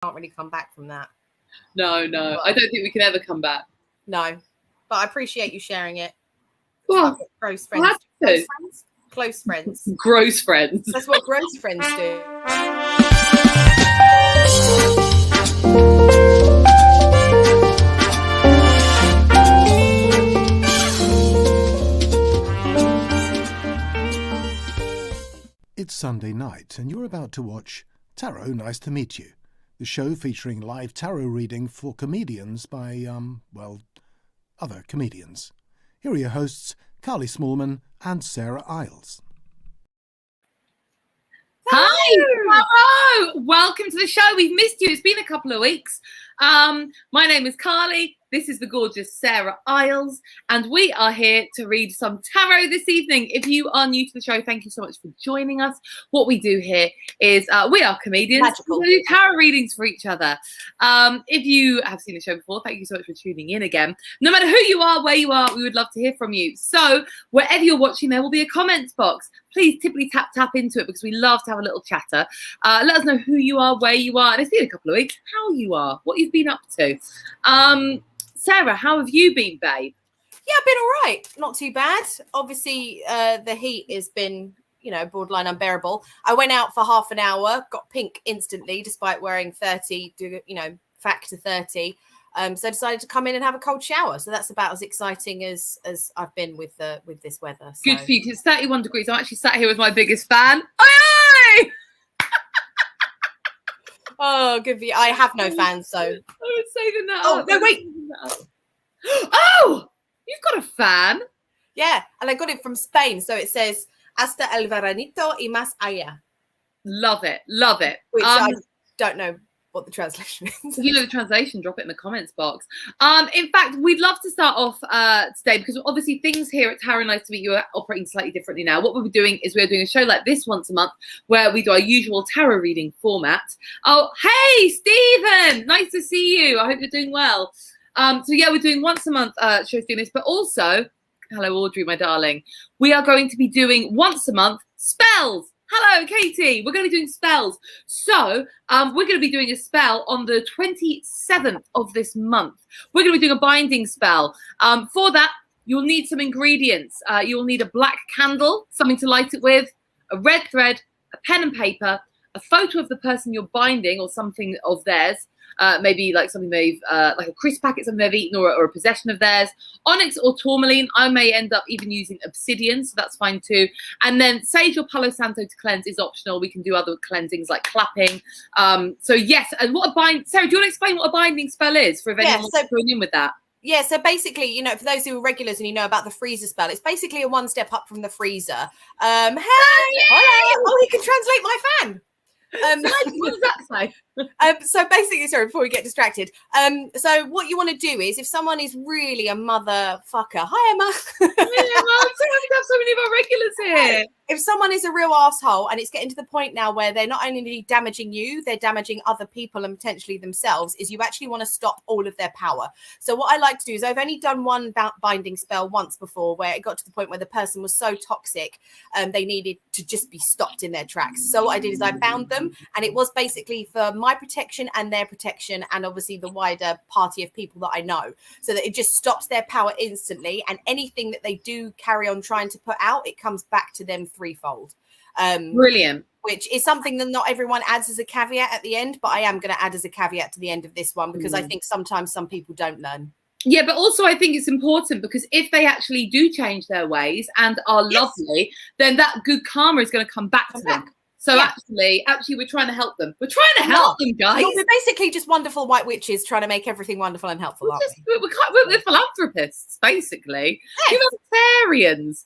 can't really come back from that. No, I don't think we can ever come back. No, but I appreciate you sharing it. Well, gross friends. Close friends. Gross friends. That's what gross friends do. It's Sunday night and you're about to watch Tarot Nice to Meet You, the show featuring live tarot reading for comedians by, other comedians. Here are your hosts, Carly Smallman and Sarah Iles. Hi! Hello! Welcome to the show. We've missed you. It's been a couple of weeks. My name is Carly. This is the gorgeous Sarah Iles, and we are here to read some tarot this evening. If you are new to the show, thank you so much for joining us. What we do here is we are comedians. Magical. We do tarot readings for each other. If you have seen the show before, thank you so much for tuning in again. No matter who you are, where you are, we would love to hear from you. So wherever you're watching, there will be a comments box. Please tippity tap into it because we love to have a little chatter. Let us know who you are, where you are, and it's been a couple of weeks, how you are, what you've been up to. Sarah, how have you been, babe? Yeah, I've been all right. Not too bad. Obviously, the heat has been, borderline unbearable. I went out for half an hour, got pink instantly, despite wearing 30, factor 30. So I decided to come in and have a cold shower. So that's about as exciting as I've been with this weather. So. Good for you. It's 31 degrees. I'm actually sat here with my biggest fan. Aye! Oh, good for you. I have no fans, so. I was saving that up. No, wait. Oh, you've got a fan. Yeah, and I got it from Spain. So it says, hasta el veranito y más allá. Love it. Love it. Which I don't know what the translation is. If you know the translation, drop it in the comments box. In fact, we'd love to start off today because obviously things here at Tarot Nice to Meet You are operating slightly differently now. What we'll be doing is we're doing a show like this once a month where we do our usual tarot reading format. Oh, hey, Stephen! Nice to see you. I hope you're doing well. So yeah, we're doing once a month shows doing this, but also, hello, Audrey, my darling. We are going to be doing once a month spells. Hello, Katie. We're going to be doing spells. So we're going to be doing a spell on the 27th of this month. We're going to be doing a binding spell. For that, you'll need some ingredients. You'll need a black candle, something to light it with, a red thread, a pen and paper, a photo of the person you're binding or something of theirs. Maybe like something they've, like a crisp packet, something they've eaten or a possession of theirs. Onyx or tourmaline. I may end up even using obsidian, so that's fine too. And then sage or palo santo to cleanse is optional. We can do other cleansings like clapping. So yes, and what a Sarah, do you want to explain what a binding spell is for if anyone wants to join in with that? Yeah, so basically, for those who are regulars and you know about the freezer spell, it's basically a one step up from the freezer. Hey, oh, he can translate my fan. What does that say? So basically, sorry, before we get distracted. So what you want to do is if someone is really a motherfucker, hi Emma. Hi Emma, I'm so happy to have so many of our regulars here. If someone is a real asshole and it's getting to the point now where they're not only damaging you, they're damaging other people and potentially themselves, is you actually want to stop all of their power. So what I like to do is I've only done one binding spell once before where it got to the point where the person was so toxic they needed to just be stopped in their tracks. So what I did is I bound them, and it was basically for my protection and their protection and obviously the wider party of people that I know, so that it just stops their power instantly, and anything that they do carry on trying to put out, it comes back to them threefold. Brilliant. Which is something that not everyone adds as a caveat at the end, but I am going to add as a caveat to the end of this one because I think sometimes some people don't learn. Yeah, but also I think it's important because if they actually do change their ways and are lovely, then that good karma is going to come back to them. So actually, we're trying to help them. We're trying to help them, guys. We're basically just wonderful white witches trying to make everything wonderful and helpful, aren't we? We're philanthropists, basically. Humanitarians.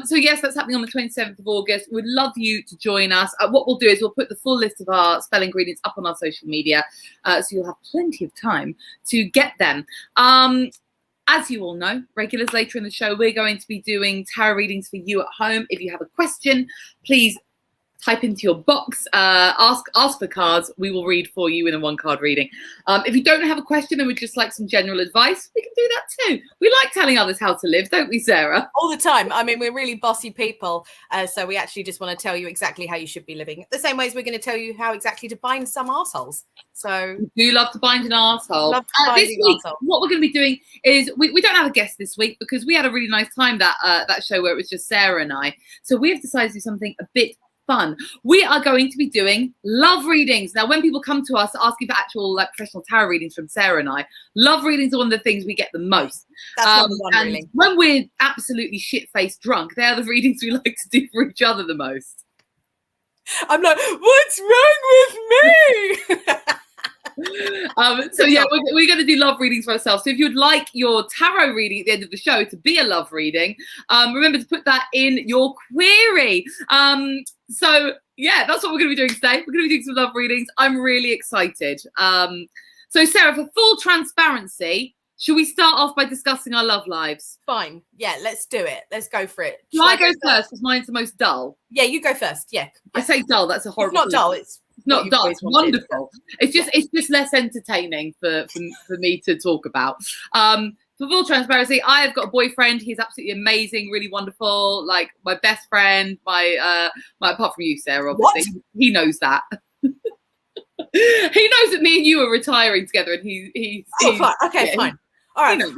So yes, that's happening on the 27th of August. We'd love you to join us. What we'll do is we'll put the full list of our spell ingredients up on our social media, so you'll have plenty of time to get them. As you all know, regulars later in the show, we're going to be doing tarot readings for you at home. If you have a question, please type into your box, ask for cards. We will read for you in a 1-card reading. If you don't have a question and would just like some general advice, we can do that too. We like telling others how to live, don't we, Sarah? All the time. I mean, we're really bossy people. So we actually just want to tell you exactly how you should be living. The same way as we're going to tell you how exactly to bind some arseholes. So we do love to bind an arsehole. This week, what we're going to be doing is we don't have a guest this week because we had a really nice time that show where it was just Sarah and I. So we have decided to do something a bit fun. We are going to be doing love readings. Now, when people come to us asking for actual professional tarot readings from Sarah and I, love readings are one of the things we get the most. That's number one, and really. When we're absolutely shit-faced drunk, they're the readings we like to do for each other the most. I'm like, what's wrong with me? So yeah, we're going to do love readings for ourselves. So if you'd like your tarot reading at the end of the show to be a love reading, remember to put that in your query. So yeah, that's what we're going to be doing today. We're going to be doing some love readings. I'm really excited. So Sarah, for full transparency, should we start off by discussing our love lives? Fine. Yeah, let's do it. Let's go for it. Shall I go first because mine's the most dull? Yeah, you go first. Yeah. I say dull. That's a horrible. It's not dull. It's not dull. It's wonderful. It's just less entertaining for me to talk about. For full transparency, I have got a boyfriend. He's absolutely amazing, really wonderful. Like my best friend. My apart from you, Sarah, obviously. What? He knows that. He knows that me and you are retiring together, and he's fine. Okay, yeah, fine. All right. Okay.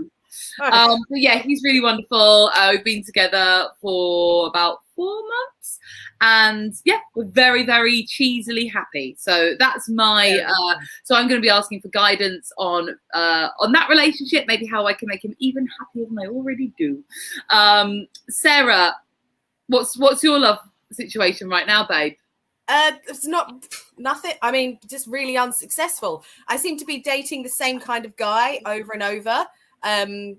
But yeah, he's really wonderful. We've been together for about 4 months, and yeah, we're very, very cheesily happy. So that's my. So I'm going to be asking for guidance on that relationship, maybe how I can make him even happier than I already do. Sarah, what's your love situation right now, babe? It's nothing. I mean, just really unsuccessful. I seem to be dating the same kind of guy over and over,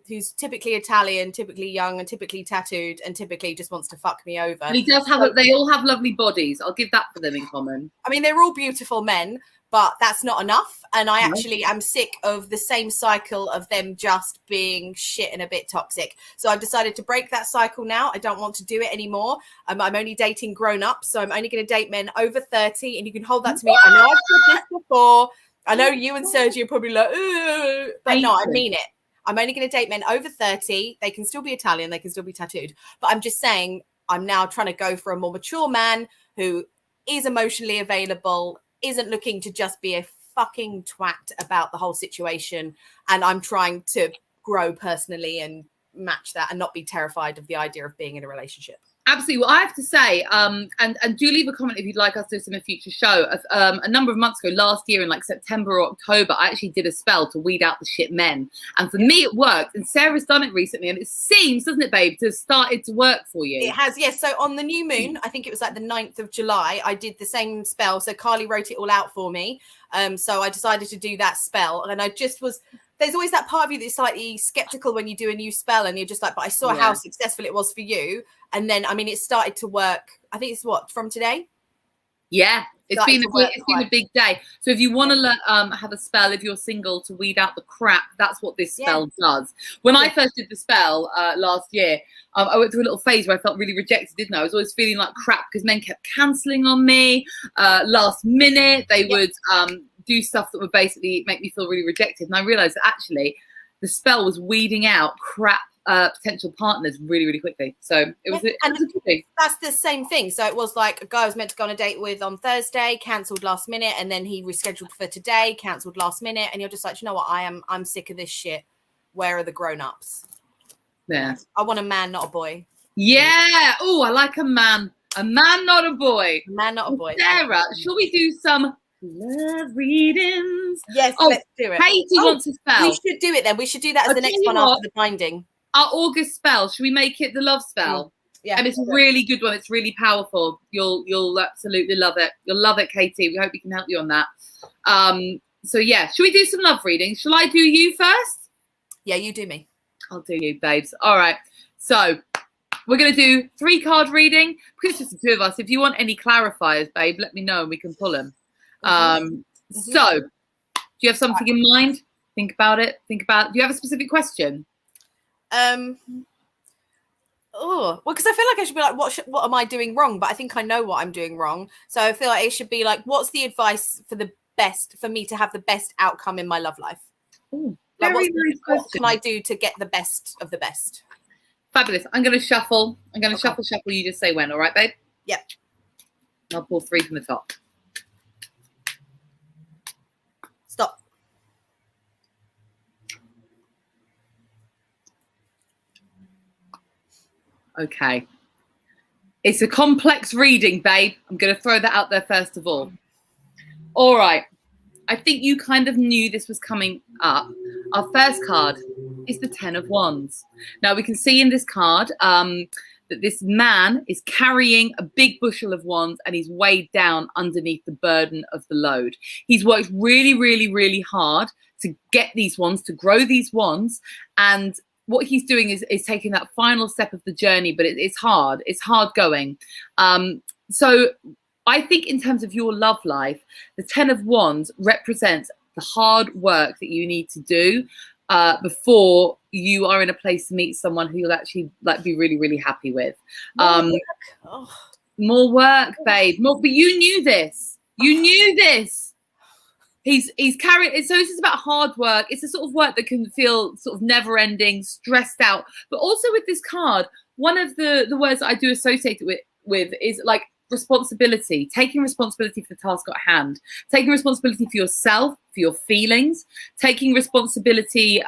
who's typically Italian, typically young, and typically tattooed, and typically just wants to fuck me over. And he does have. They all have lovely bodies. I'll give that for them in common. I mean, they're all beautiful men, but that's not enough. And I actually am sick of the same cycle of them just being shit and a bit toxic. So I've decided to break that cycle now. I don't want to do it anymore. I'm only dating grown-ups, so I'm only going to date men over 30. And you can hold that to me. I know I've said this before. I know you and Sergio are probably like, ugh, but no, I mean it. I'm only going to date men over 30. They can still be Italian. They can still be tattooed. But I'm just saying I'm now trying to go for a more mature man who is emotionally available, isn't looking to just be a fucking twat about the whole situation, and I'm trying to grow personally and match that and not be terrified of the idea of being in a relationship. Absolutely. Well, I have to say, and do leave a comment if you'd like us to do this in a future show. A number of months ago, last year in like September or October, I actually did a spell to weed out the shit men. And for me, it worked. And Sarah's done it recently. And it seems, doesn't it, babe, to have started to work for you? It has, yes. So on the new moon, I think it was like the 9th of July, I did the same spell. So Carly wrote it all out for me. So I decided to do that spell. And I just was... There's always that part of you that's slightly skeptical when you do a new spell and you're just like, but I saw how successful it was for you. And then, I mean, it started to work. I think it's from today? Yeah, it's been a big day. So if you want to have a spell, if you're single, to weed out the crap, that's what this spell does. When I first did the spell last year, I went through a little phase where I felt really rejected, didn't I? I was always feeling like crap because men kept cancelling on me last minute. They would... do stuff that would basically make me feel really rejected. And I realized that actually the spell was weeding out crap potential partners really, really quickly. So it was, it was a good thing. That's the same thing. So it was like a guy I was meant to go on a date with on Thursday, cancelled last minute, and then he rescheduled for today, cancelled last minute. And you're just like, you know what? I'm sick of this shit. Where are the grown-ups? Yeah. I want a man, not a boy. Yeah. Oh, I like a man. A man, not a boy. A man, not a boy. Sarah, shall we do some love readings? Yes, let's do it. Katie wants a spell. We should do it then. We should do that as the next one after the binding. Our August spell. Should we make it the love spell? Yeah. And it's a really good one. It's really powerful. You'll absolutely love it. You'll love it, Katie. We hope we can help you on that. So yeah, should we do some love readings? Shall I do you first? Yeah, you do me. I'll do you, babes. All right. So we're going to do 3-card reading because it's just the two of us. If you want any clarifiers, babe, let me know and we can pull them. So do you have something in mind? Think about it. Do you have a specific question? oh, well, because I feel like I should be like, what am I doing wrong? But I think I know what I'm doing wrong. So I feel like it should be like, what's the advice for me to have the best outcome in my love life? Ooh, Like, very nice question. what can I do to get the best of the best? Fabulous. I'm going to shuffle. I'm going to shuffle. You just say when. All right, babe? Yep. I'll pull 3 from the top. Stop. Okay. It's a complex reading, babe. I'm going to throw that out there first of all. All right. I think you kind of knew this was coming up. Our first card is the 10 of Wands. Now, we can see in this card that this man is carrying a big bushel of wands and he's weighed down underneath the burden of the load. He's worked really, really, really hard to get these wands, to grow these wands. And what he's doing is taking that final step of the journey, but it's hard. It's hard going. So I think in terms of your love life, the 10 of Wands represents the hard work that you need to do before you are in a place to meet someone who you'll actually like be really, really happy with. More work, babe. More, but you knew this. You knew this. He's carrying. So this is about hard work. It's a sort of work that can feel sort of never ending, stressed out. But also with this card, one of the words that I do associate it with is like responsibility, taking responsibility for the task at hand, taking responsibility for yourself, for your feelings, taking responsibility,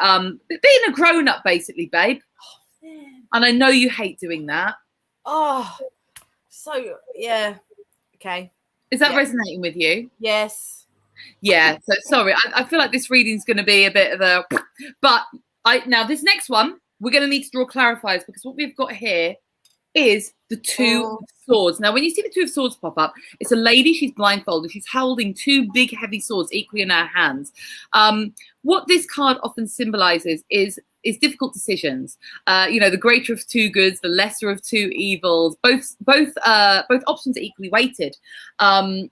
being a grown-up basically, babe. And I know you hate doing that. Oh, so yeah. Okay. Is that resonating with you? Yes. Yeah. So sorry, I feel like this reading's going to be a bit of a, but now this next one, we're going to need to draw clarifiers because what we've got here is the 2 of Swords. Now, when you see the 2 of Swords pop up, it's a lady, she's blindfolded, she's holding 2 big, heavy swords equally in her hands. What this card often symbolizes is difficult decisions. The greater of 2 goods, the lesser of 2 evils. Both options are equally weighted. And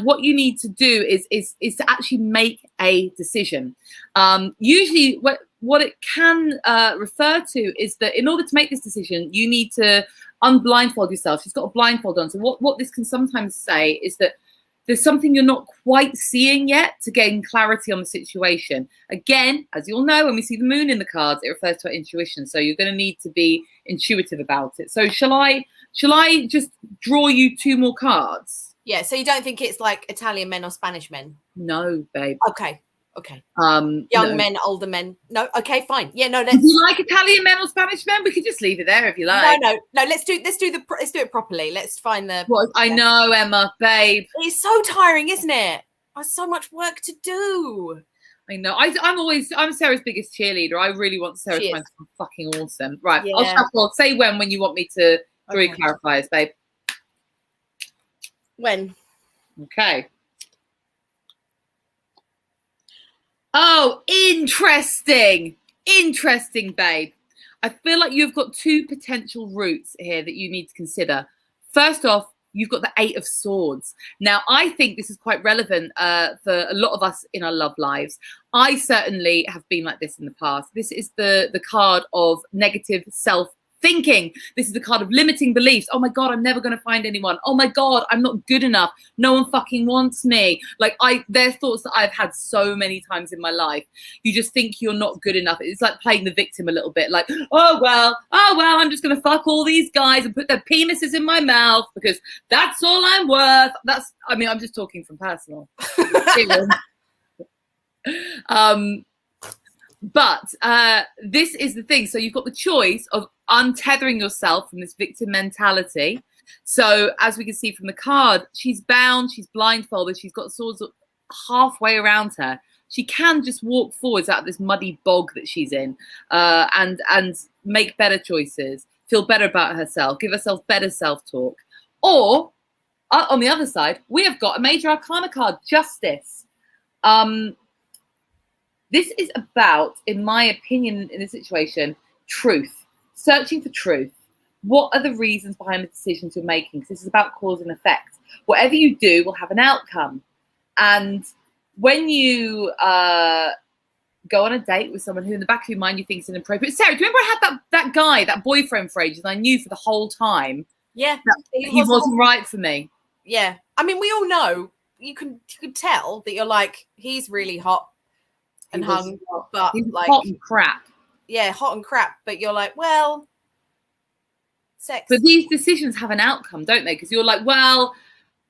what you need to do is to actually make a decision. Usually, what it can refer to is that in order to make this decision, you need to unblindfold yourself. She's got a blindfold on. So what this can sometimes say is that there's something you're not quite seeing yet to gain clarity on the situation. Again, as you'll know, when we see the moon in the cards, it refers to our intuition. So you're going to need to be intuitive about it. So shall I just draw you 2 more cards? Yeah. So you don't think it's like Italian men or Spanish men? No, babe. Okay. Young men, older men. No. Okay, fine. Yeah, no. Do you like Italian men or Spanish men? We could just leave it there if you like. No. Let's do it properly. Let's find the. What? I know, Emma, babe. It's so tiring, isn't it? There's so much work to do. I know. I'm Sarah's biggest cheerleader. I really want Sarah to find something fucking awesome. Right. Yeah. I'll shuffle. Say when you want me to draw clarifiers, babe. When? Okay. Oh, interesting, babe. I feel like you've got 2 potential routes here that you need to consider. First off, you've got the 8 of Swords. Now, I think this is quite relevant for a lot of us in our love lives. I certainly have been like this in the past. This is the card of negative self-thinking. This is the card of limiting beliefs. Oh my God, I'm never going to find anyone. Oh my God, I'm not good enough. No one fucking wants me. Like they're thoughts that I've had so many times in my life. You just think you're not good enough. It's like playing the victim a little bit. Like, oh well, I'm just going to fuck all these guys and put their penises in my mouth because that's all I'm worth. I'm just talking from personal. But this is the thing. So you've got the choice of untethering yourself from this victim mentality. So as we can see from the card, she's bound, she's blindfolded, she's got swords halfway around her. She can just walk forwards out of this muddy bog that she's in and make better choices, feel better about herself, give herself better self-talk. Or on the other side, we have got a major arcana card, Justice. This is about, in my opinion, in this situation, truth. Searching for truth. What are the reasons behind the decisions you're making? Because this is about cause and effect. Whatever you do will have an outcome. And when you go on a date with someone who in the back of your mind you think is inappropriate. Sarah, do you remember I had that guy, that boyfriend for ages, and I knew for the whole time Yeah, that he wasn't right for me. Yeah, I mean, we all know, you could tell that you're like, he's really hot and hung, but he's like hot and crap. Yeah, hot and crap, but you're like, well, sex. But these decisions have an outcome, don't they? Because you're like, well,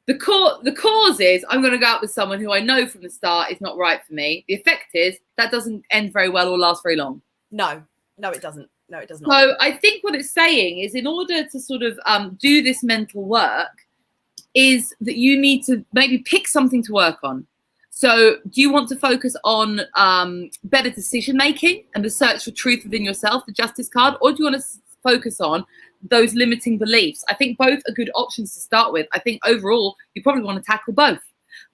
the cause is I'm going to go out with someone who I know from the start is not right for me. The effect is that doesn't end very well or last very long. No, it doesn't. No, it does not. So I think what it's saying is, in order to sort of do this mental work, is that you need to maybe pick something to work on. So do you want to focus on better decision making and the search for truth within yourself, the justice card, or do you want to focus on those limiting beliefs? I think both are good options to start with. I think overall you probably want to tackle both,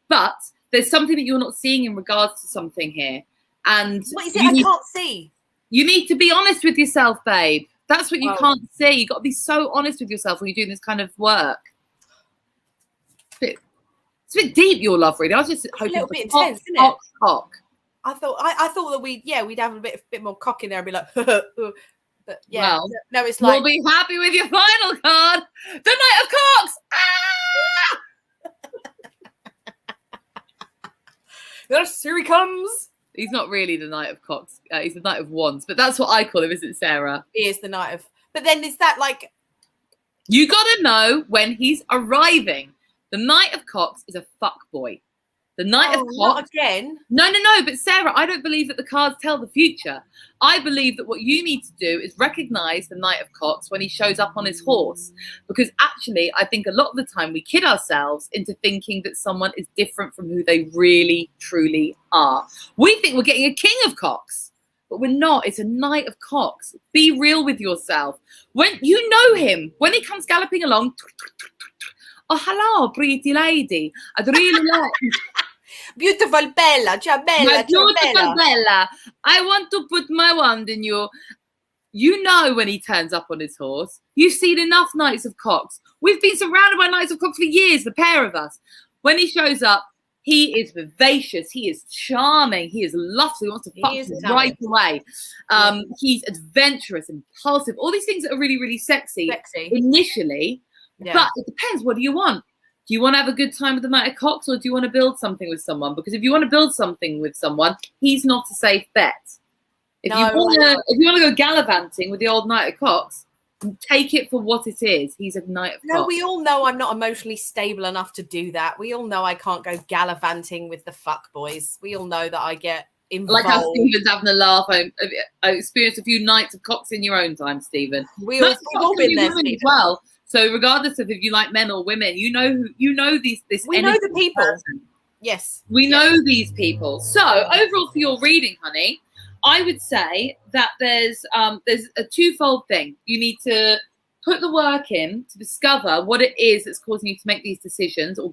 but there's something that you're not seeing in regards to something here. And what is it? I can't see. You need to be honest with yourself, babe. That's what you can't see. You got to be so honest with yourself when you're doing this kind of work. It's a bit deep, your love reading. I was just hoping a little bit intense, isn't it? Cock. I thought that we'd have a bit more cock in there and be like, but yeah, well, no, it's like, we'll be happy with your final card, the Knight of Cocks. Yes, here he comes. He's not really the Knight of Cocks. He's the Knight of Wands, but that's what I call him, isn't it, Sarah? He is the Knight of. But then is that like? You got to know when he's arriving. The Knight of Cocks is a fuck boy. The Knight of Cocks. Not again. No. But Sarah, I don't believe that the cards tell the future. I believe that what you need to do is recognize the Knight of Cocks when he shows up on his horse. Because actually, I think a lot of the time we kid ourselves into thinking that someone is different from who they really, truly are. We think we're getting a King of Cocks, but we're not. It's a Knight of Cocks. Be real with yourself. When you know him, when he comes galloping along, oh, hello, pretty lady. I'd really like... Beautiful Bella, ciao Bella, my beautiful Bella. I want to put my wand in you. You know when he turns up on his horse. You've seen enough Knights of Cocks. We've been surrounded by Knights of Cocks for years, the pair of us. When he shows up, he is vivacious. He is charming. He is lustful. He wants to fuck you right away. He's adventurous, impulsive. All these things that are really, really sexy. Initially. Yeah. But it depends. What do you want? Do you want to have a good time with the Knight of Cocks, or do you want to build something with someone? Because if you want to build something with someone, he's not a safe bet. If you want to go gallivanting with the old Knight of Cocks, take it for what it is. He's a Knight of Cocks. No, we all know I'm not emotionally stable enough to do that. We all know I can't go gallivanting with the fuck boys. We all know that I get involved. Like how Stephen's having a laugh. I experienced a few Knights of Cocks in your own time, Stephen. We've all been there, Stephen. As well. So regardless of if you like men or women, you know this. We know the people. Person. Yes. We know these people. So overall for your reading, honey, I would say that there's a twofold thing. You need to put the work in to discover what it is that's causing you to make these decisions or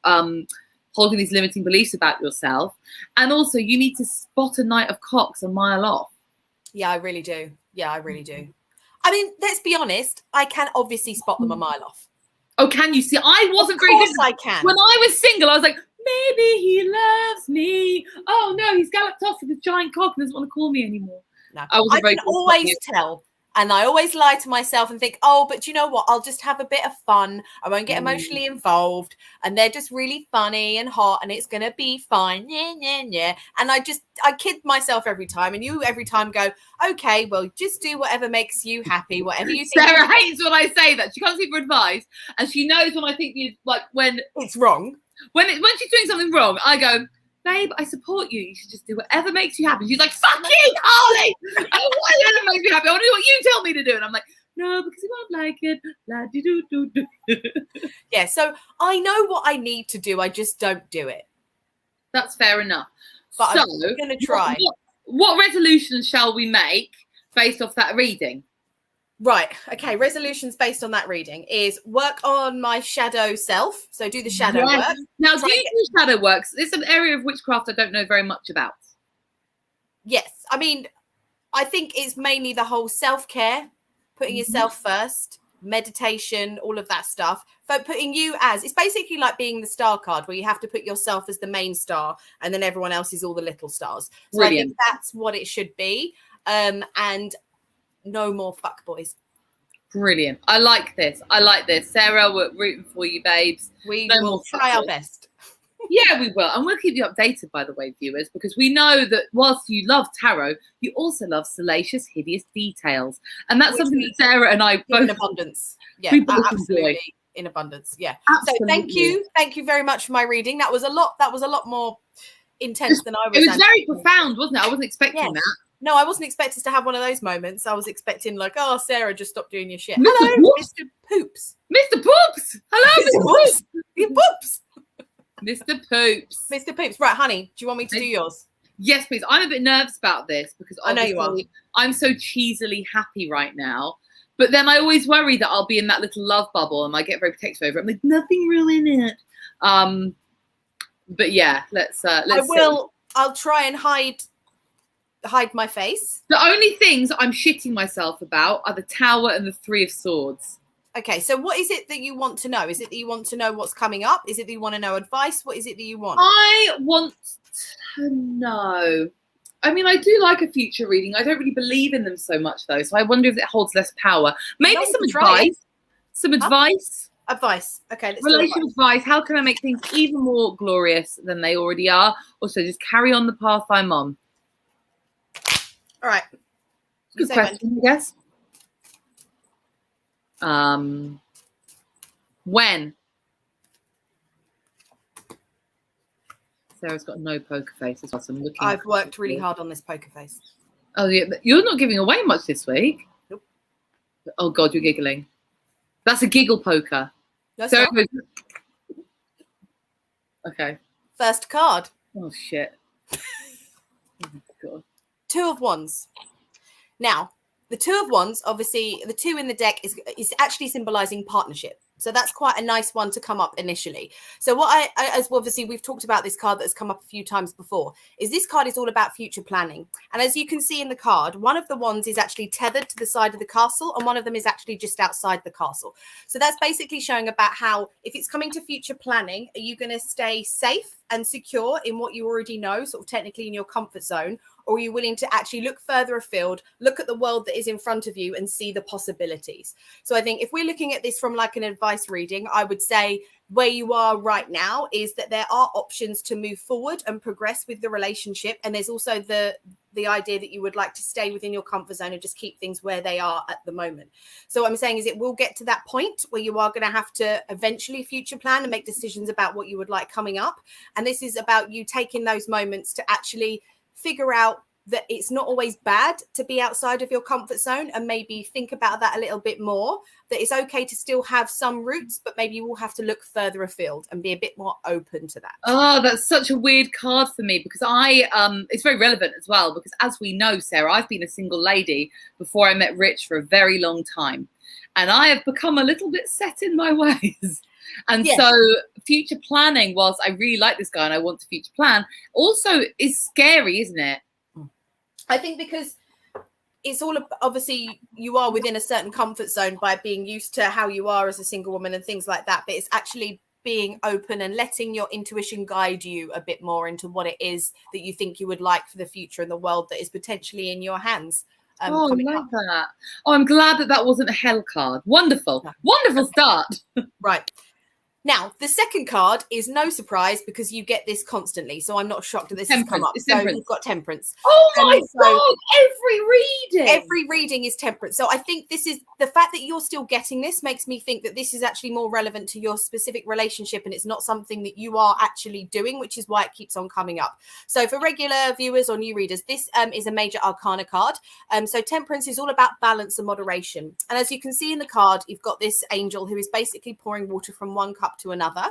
holding these limiting beliefs about yourself. And also you need to spot a Knight of Cocks a mile off. Yeah, I really do. Yeah, I really do. I mean, let's be honest. I can obviously spot them a mile off. Oh, can you see? I wasn't very good. Of course I can. When I was single, I was like, maybe he loves me. Oh, no, he's galloped off with a giant cock and doesn't want to call me anymore. No, I can always tell. And I always lie to myself and think, oh, but you know what? I'll just have a bit of fun. I won't get emotionally involved. And they're just really funny and hot and it's going to be fine. Yeah. And I kid myself every time. And you every time go, okay, well, just do whatever makes you happy, whatever you think. Sarah hates when I say that. She comes in for advice and she knows when I think when it's wrong. When she's doing something wrong, I go, babe, I support you. You should just do whatever makes you happy. She's like, fuck you, Carly. Whatever makes me happy. I want to do what you tell me to do. And I'm like, no, because you won't like it. La-di-do-do-do. Yeah, so I know what I need to do. I just don't do it. That's fair enough. But I'm going to try. What resolutions shall we make based off that reading? Right. Okay. Resolutions based on that reading is work on my shadow self. So do the shadow work. Now, do you do shadow work? It's an area of witchcraft I don't know very much about. Yes. I mean, I think it's mainly the whole self-care, putting yourself first. meditation, all of that stuff, but putting you as, it's basically like being the star card where you have to put yourself as the main star and then everyone else is all the little stars. So Brilliant. I think that's what it should be. And no more fuckboys. Brilliant. I like this. Sarah, we're rooting for you, babes. We No will more try our fuckboys. best. Yeah, we will. And we'll keep you updated, by the way, viewers, because we know that whilst you love tarot, you also love salacious, hideous details. And that's something that Sarah and I both... In abundance. Yeah, we both absolutely. enjoy. In abundance. Yeah. Absolutely. So thank you very much for my reading. That was a lot more intense than I was. It was very profound, wasn't it? I wasn't expecting that. No, I wasn't expecting to have one of those moments. I was expecting like, oh, Sarah, just stop doing your shit. Mr. Hello, Poops. Mr. Poops. Mr. Poops! Hello, Mr. Poops! Your Poops. Mr. Poops. Mr. Poops. Right, honey, do you want me to do yours? Yes, please. I'm a bit nervous about this because I know you are. I'm so cheesily happy right now. But then I always worry that I'll be in that little love bubble and I get very protective over it. I'm like, nothing real in it. But yeah, let's I'll try and hide my face. The only things I'm shitting myself about are the Tower and the Three of Swords. Okay, so what is it that you want to know? Is it that you want to know what's coming up? Is it that you want to know advice? What is it that you want? I want to know. I mean, I do like a future reading. I don't really believe in them so much, though. So I wonder if it holds less power. Maybe some advice. Some advice. Advice. Okay. Let's Relational advice. How can I make things even more glorious than they already are? Also, just carry on the path I'm on. All right. Good question, I guess. When? Sarah's got no poker face as well, so I'm looking. I've worked really hard on this poker face. Oh, yeah, you're not giving away much this week. Nope. Oh God, you're giggling. That's a giggle poker. That's Sarah not. goes, okay. First card. Oh shit. Oh my God. Two of Wands. Now, the Two of Wands, obviously, the two in the deck is actually symbolizing partnership. So that's quite a nice one to come up initially. So what as well, obviously, we've talked about this card that has come up a few times before, is this card is all about future planning. And as you can see in the card, one of the wands is actually tethered to the side of the castle and one of them is actually just outside the castle. So that's basically showing about how, if it's coming to future planning, are you going to stay safe and secure in what you already know, sort of technically in your comfort zone, or are you willing to actually look further afield, look at the world that is in front of you and see the possibilities? So I think if we're looking at this from like an advice reading, I would say where you are right now is that there are options to move forward and progress with the relationship. And there's also the idea that you would like to stay within your comfort zone and just keep things where they are at the moment. So what I'm saying is it will get to that point where you are going to have to eventually future plan and make decisions about what you would like coming up. And this is about you taking those moments to actually figure out that it's not always bad to be outside of your comfort zone and maybe think about that a little bit more, that it's okay to still have some roots, but maybe you will have to look further afield and be a bit more open to that. Oh, that's such a weird card for me because it's very relevant as well because as we know, Sarah, I've been a single lady before I met Rich for a very long time and I have become a little bit set in my ways. And yes. So future planning, whilst I really like this guy and I want to future plan, also is scary, isn't it? I think because it's all obviously you are within a certain comfort zone by being used to how you are as a single woman and things like that. But it's actually being open and letting your intuition guide you a bit more into what it is that you think you would like for the future and the world that is potentially in your hands. Oh, I like that. Oh, I'm glad that wasn't a hell card. Wonderful. No. Wonderful start. Right. Now, the second card is no surprise because you get this constantly. So I'm not shocked that this has come up. So you've got Temperance. Oh my God, Every reading is Temperance. So I think this is the fact that you're still getting this makes me think that this is actually more relevant to your specific relationship and it's not something that you are actually doing, which is why it keeps on coming up. So for regular viewers or new readers, this is a major arcana card. So Temperance is all about balance and moderation. And as you can see in the card, you've got this angel who is basically pouring water from one cup to another.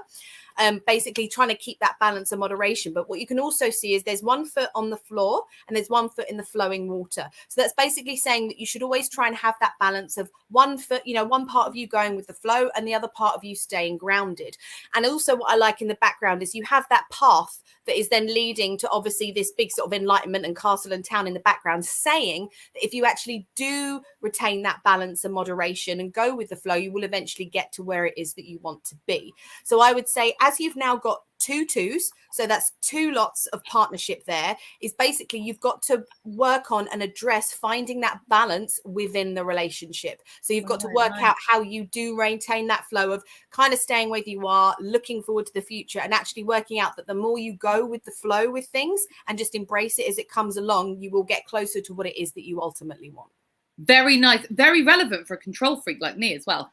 basically trying to keep that balance and moderation. But what you can also see is there's 1 foot on the floor and there's 1 foot in the flowing water. So that's basically saying that you should always try and have that balance of 1 foot, you know, one part of you going with the flow and the other part of you staying grounded. And also what I like in the background is you have that path that is then leading to obviously this big sort of enlightenment and castle and town in the background, saying that if you actually do retain that balance and moderation and go with the flow, you will eventually get to where it is that you want to be. So I would say, as you've now got 2 twos, so that's 2 lots of partnership, there is basically you've got to work on and address finding that balance within the relationship. So you've got to work out how you do maintain that flow of kind of staying where you are, looking forward to the future, and actually working out that the more you go with the flow with things and just embrace it as it comes along, you will get closer to what it is that you ultimately want. Very nice, very relevant for a control freak like me as well.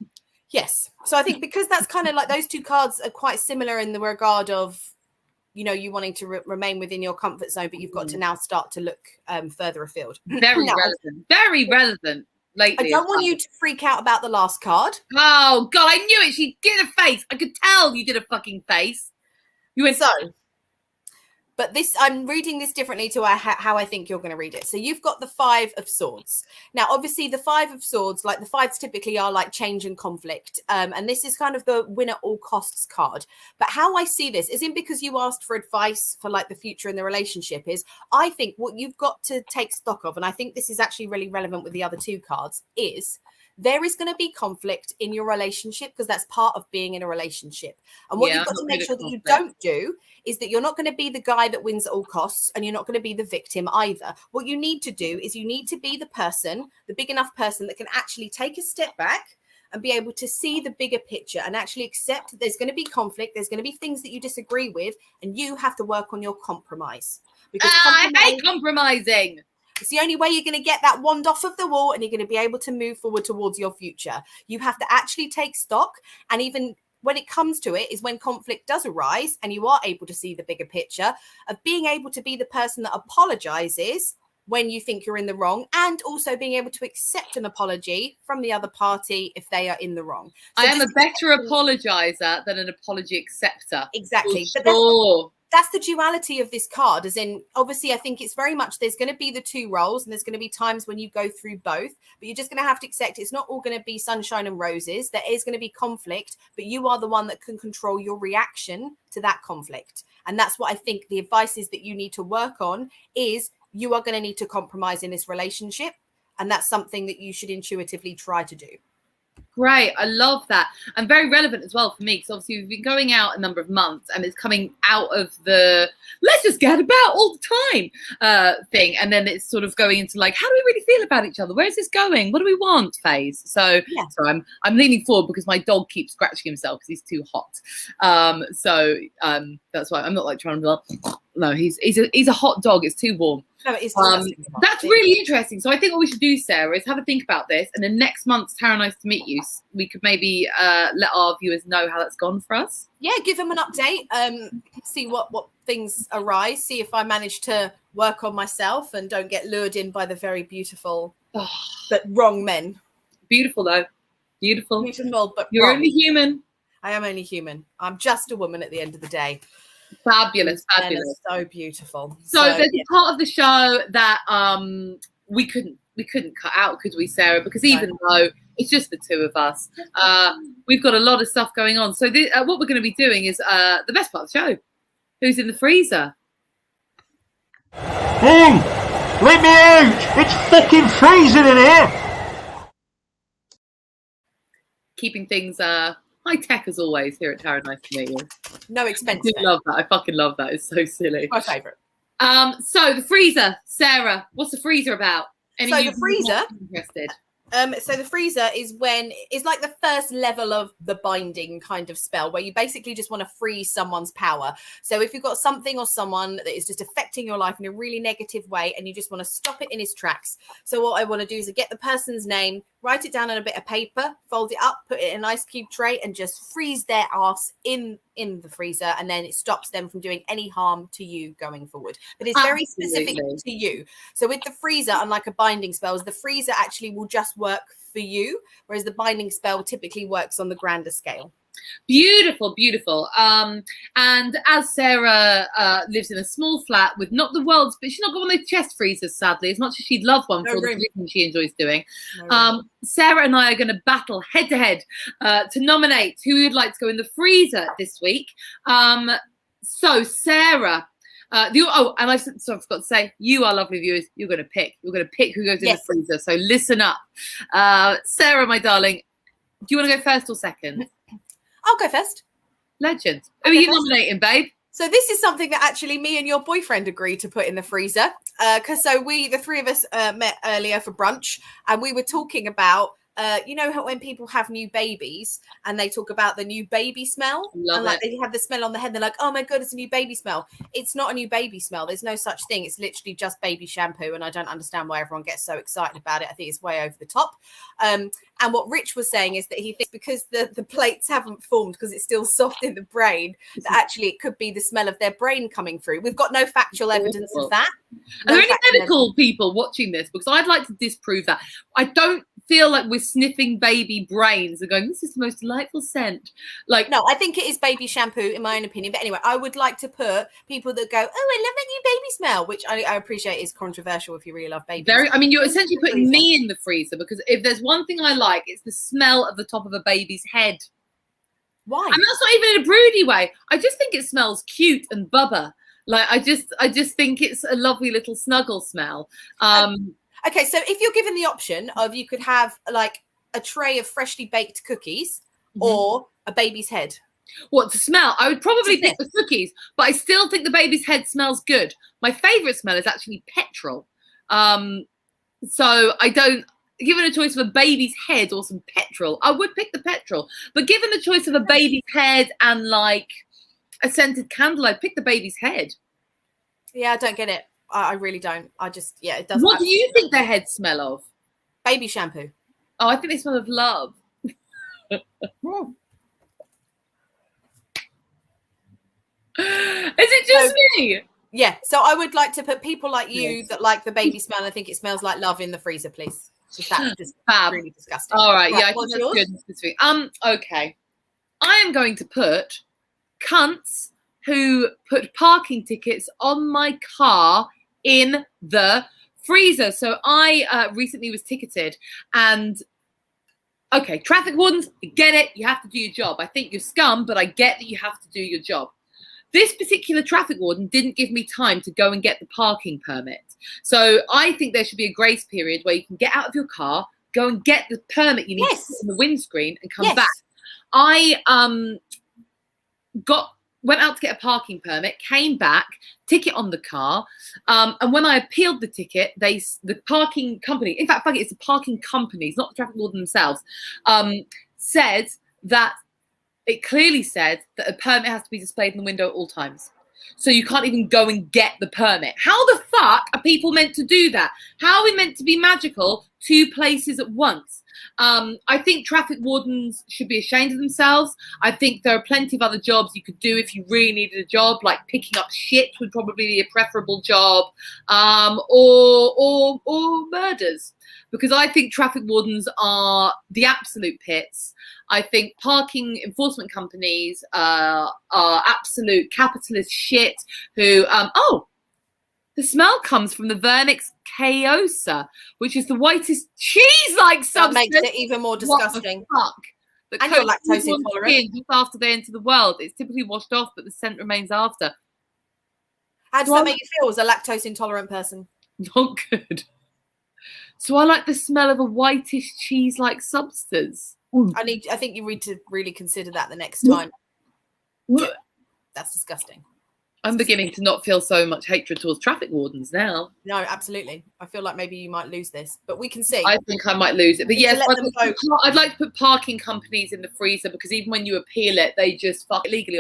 Yes. So I think because that's kind of like those 2 cards are quite similar in the regard of, you know, you wanting to remain within your comfort zone, but you've got to now start to look further afield. Very relevant. Very relevant lately. I don't want you to freak out about the last card. Oh, God, I knew it. She did a face. I could tell you did a fucking face. You went... So, but this, I'm reading this differently to how I think you're going to read it. So you've got the 5 of Swords. Now, obviously, the 5 of Swords, like the 5s typically are like change and conflict. And this is kind of the win at all costs card. But how I see this isn't because you asked for advice for like the future in the relationship, is I think what you've got to take stock of, and I think this is actually really relevant with the other 2 cards, is there is going to be conflict in your relationship because that's part of being in a relationship. And what you've got to make sure that you don't do is that you're not going to be the guy that wins at all costs, and you're not going to be the victim either. What you need to do is you need to be the person, the big enough person that can actually take a step back and be able to see the bigger picture and actually accept that there's going to be conflict. There's going to be things that you disagree with, and you have to work on your compromise. Because I hate compromising. It's the only way you're going to get that wand off of the wall and you're going to be able to move forward towards your future. You have to actually take stock. And even when it comes to it is when conflict does arise and you are able to see the bigger picture of being able to be the person that apologizes when you think you're in the wrong, and also being able to accept an apology from the other party if they are in the wrong. So I am a better apologizer than an apology acceptor. Exactly. For But sure. that's the duality of this card, as in, obviously, I think it's very much there's going to be the 2 roles and there's going to be times when you go through both, but you're just going to have to accept it's not all going to be sunshine and roses. There is going to be conflict, but you are the one that can control your reaction to that conflict. And that's what I think the advice is that you need to work on is you are going to need to compromise in this relationship. And that's something that you should intuitively try to do. Great. I love that. And very relevant as well for me, because obviously we've been going out a number of months and it's coming out of the let's just get about all the time thing. And then it's sort of going into like, how do we really feel about each other? Where is this going? What do we want phase? So, yeah. So I'm leaning forward because my dog keeps scratching himself because he's too hot. That's why I'm not like trying to no, he's a hot dog. It's too warm. No, it is that's really interesting. So I think what we should do, Sarah, is have a think about this. And then next month's Tara Nice to Meet You, we could maybe let our viewers know how that's gone for us. Yeah, give them an update. See what things arise. See if I manage to work on myself and don't get lured in by the very beautiful but wrong men. Beautiful though. Beautiful. Beautiful, but you're wrong. Only human. I am only human. I'm just a woman at the end of the day. Fabulous, fabulous. So beautiful. So there's a part of the show that we couldn't cut out, could we, Sarah? Because even though it's just the 2 of us, we've got a lot of stuff going on. So what we're going to be doing is the best part of the show. Who's in the freezer? Hey, let me out! It's fucking freezing in here! Keeping things high tech as always here at Tara Nice to Meet You. No expense. I love that. I fucking love that. It's so silly. My favourite. So the freezer, Sarah. What's the freezer about? So the freezer. Interested. So the freezer is when it's like the first level of the binding kind of spell where you basically just want to freeze someone's power. So if you've got something or someone that is just affecting your life in a really negative way and you just want to stop it in its tracks. So what I want to do is get the person's name, write it down on a bit of paper, fold it up, put it in an ice cube tray and just freeze their ass in the freezer. And then it stops them from doing any harm to you going forward. But it's very specific to you. So with the freezer, unlike a binding spells, the freezer actually will just work for you, whereas the binding spell typically works on the grander scale. Beautiful, beautiful. And as Sarah lives in a small flat with not the world's, but she's not got one of those chest freezers, sadly, as much as she'd love one for all the reasons she enjoys doing. Sarah and I are going to battle head to head to nominate who would like to go in the freezer this week. So Sarah, and I forgot to say, you, our lovely viewers, you're going to pick. You're going to pick who goes in the freezer. So listen up. Sarah, my darling, do you want to go first or second? I'll go first. Legend. Who are you nominating, babe? So this is something that actually me and your boyfriend agreed to put in the freezer. Because the three of us met earlier for brunch, and we were talking about, you know how when people have new babies and they talk about the new baby smell, they have the smell on the head, they're like, oh my god, it's a new baby smell. It's not a new baby smell. There's no such thing. It's literally just baby shampoo, and I don't understand why everyone gets so excited about it. I think it's way over the top. And what Rich was saying is that he thinks because the plates haven't formed, because it's still soft in the brain, that actually it could be the smell of their brain coming through. We've got no factual evidence of that. Are there any medical people watching this? Because I'd like to disprove that. I don't feel like we're sniffing baby brains and going, this is the most delightful scent. Like, no, I think it is baby shampoo in my own opinion. But anyway, I would like to put people that go, oh, I love that new baby smell, which I appreciate is controversial if you really love babies. You're essentially putting me in the freezer, because if there's one thing I like, it's the smell of the top of a baby's head. Why? And that's not even in a broody way. I just think it smells cute and bubba. Like, I just think it's a lovely little snuggle smell. Okay, so if you're given the option of, you could have like a tray of freshly baked cookies or a baby's head. What to smell? I would probably pick the cookies, but I still think the baby's head smells good. My favorite smell is actually petrol. So I don't, given a choice of a baby's head or some petrol, I would pick the petrol. But given the choice of a baby's head and like a scented candle, I'd pick the baby's head. Yeah, I don't get it. I really don't. I just, it doesn't. What do you think their heads smell of? Baby shampoo. Oh, I think they smell of love. Is it just me? Yeah. So I would like to put people like you that like the baby smell. I think it smells like love in the freezer, please. That's just really disgusting. All right. Yeah, I think that's good. Okay. I am going to put cunts who put parking tickets on my car in the freezer. So I recently was ticketed, and okay, traffic wardens, I get it, you have to do your job. I think you're scum, but I get that you have to do your job. This particular traffic warden didn't give me time to go and get the parking permit. So I think there should be a grace period where you can get out of your car, go and get the permit you need to put in the windscreen and come back. I went out to get a parking permit, came back, ticket on the car, and when I appealed the ticket, the parking company, in fact, it's the parking companies, not the traffic warden themselves, said that it clearly said that a permit has to be displayed in the window at all times. So you can't even go and get the permit. How the fuck are people meant to do that? How are we meant to be magical 2 places at once? I think traffic wardens should be ashamed of themselves. I think there are plenty of other jobs you could do if you really needed a job, like picking up shit would probably be a preferable job, or murders, because I think traffic wardens are the absolute pits. I think parking enforcement companies are absolute capitalist shit who, the smell comes from the Vernix caosa, which is the whitest cheese-like substance. That makes it even more disgusting. What the fuck? And you're lactose intolerant. Just after they enter the world, it's typically washed off, but the scent remains after. How does that make you feel as a lactose intolerant person? Not good. So I like the smell of a whitish cheese-like substance. I think you need to really consider that the next time. Yeah, that's disgusting. I'm beginning to not feel so much hatred towards traffic wardens now. No, absolutely. I feel like maybe you might lose this, but we can see. I think I might lose it. But yes, I'd like to put parking companies in the freezer, because even when you appeal it, they just fuck illegally,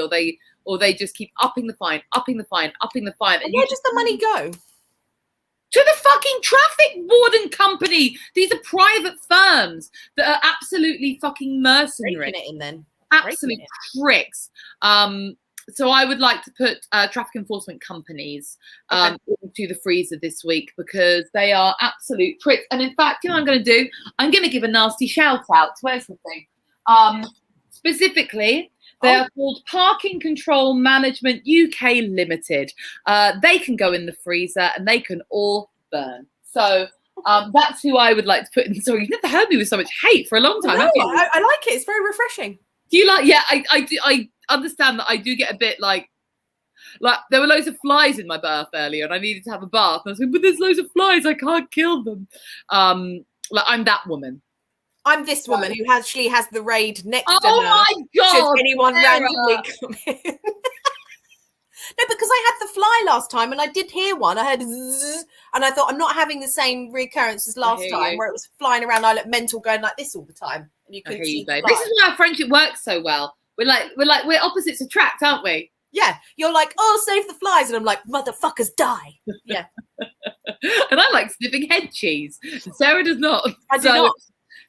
or they just keep upping the fine. And where does the money go? To the fucking traffic warden company. These are private firms that are absolutely fucking mercenary. Breaking it in then. Absolute pricks. So I would like to put traffic enforcement companies into the freezer this week, because they are absolute pricks. And in fact, you know what I'm going to do? I'm going to give a nasty shout out. Where's the thing? Specifically, they are called Parking Control Management UK Limited. They can go in the freezer and they can all burn. So that's who I would like to put in. Sorry, you've never heard me with so much hate for a long time, have you? I like it. It's very refreshing. Do you like? Yeah, I do. I understand that I do get a bit like there were loads of flies in my bath earlier, and I needed to have a bath. And I was like, but there's loads of flies. I can't kill them. Like I'm that woman. I'm this woman who actually has the raid next to her. Oh my God! Should anyone Sarah. randomly come in? No, because I had the fly last time and I did hear one. I heard zzz, and I thought I'm not having the same recurrence as last time where it was flying around. I looked mental going like this all the time. And you couldn't see the fly. This is why our friendship works so well. We're opposites attract, aren't we? Yeah. You're like, oh, save the flies. And I'm like, motherfuckers die. Yeah. And I like sniffing head cheese. Sarah does not. I do not.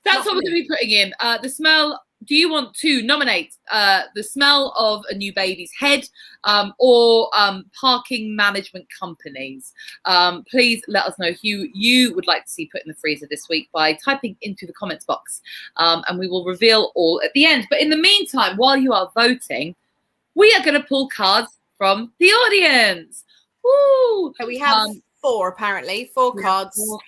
That's what we're going to be putting in. The smell. Do you want to nominate the smell of a new baby's head or parking management companies? Please let us know who you would like to see put in the freezer this week by typing into the comments box, and we will reveal all at the end. But in the meantime, while you are voting, we are going to pull cards from the audience. Woo! So we have four cards.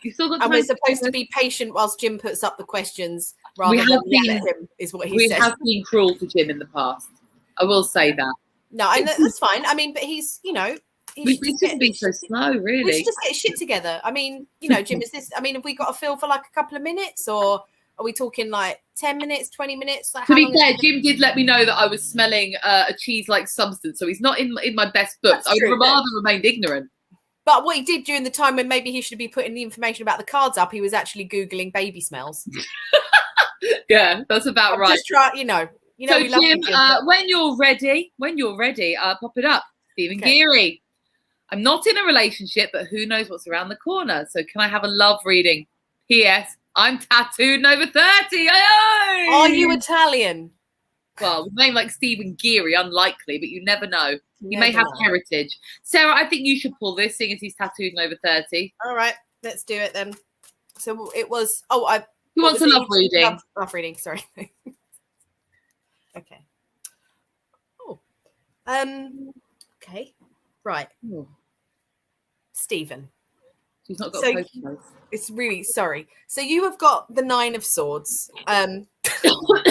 You still got time, and we're supposed to be patient whilst Jim puts up the questions rather than yell at him, is what he says. We have been cruel to Jim in the past. I will say that. No, and that's fine. I mean, but he's, you know, we shouldn't be so slow, really. We should just get shit together. I mean, you know, Jim, is this, I mean, have we got to fill for like a couple of minutes, or are we talking like 10 minutes, 20 minutes? Like, to be fair, Jim did let me know that I was smelling a cheese-like substance, so he's not in my best books. I would rather remained ignorant. But what he did during the time when maybe he should be putting the information about the cards up, he was actually Googling baby smells. Yeah, that's about right. Just try, you know. So Jim, when you're ready, pop it up. Stephen Geary. I'm not in a relationship, but who knows what's around the corner? So can I have a love reading? P.S. I'm tattooed and over 30. Aye. Are you Italian? Well, with a name like Stephen Geary, unlikely, but you never know. He may have heritage. Sarah, I think you should pull this, seeing as he's tattooed and over 30. All right, let's do it then. So it was. Who wants a love reading? Love reading. Sorry. Okay. Oh. Okay. Right. Ooh. Stephen. She's not got a post. It's really sorry. So you have got the 9 of Swords. Which,